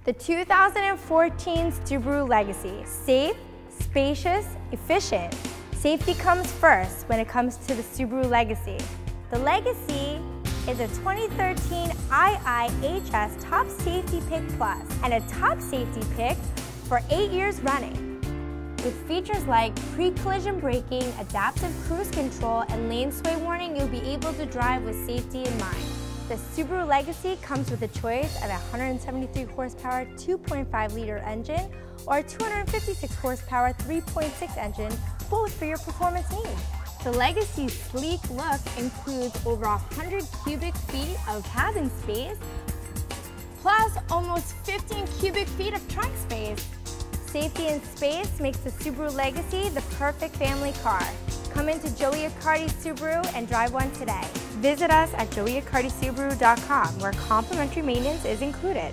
The 2014 Subaru Legacy. Safe, spacious, efficient. Safety comes first when it comes to the Subaru Legacy. The Legacy is a 2013 IIHS Top Safety Pick Plus and a Top Safety Pick for 8 years running. With features like pre-collision braking, adaptive cruise control, and lane sway warning, you'll be able to drive with safety in mind. The Subaru Legacy comes with a choice of a 173 horsepower 2.5-liter engine or a 256 horsepower 3.6 engine, both for your performance needs. The Legacy's sleek look includes over 100 cubic feet of cabin space, plus almost 15 cubic feet of trunk space. Safety and space makes the Subaru Legacy the perfect family car. Come into Joey Accardi Subaru and drive one today. Visit us at joeyaccardisubaru.com, where complimentary maintenance is included.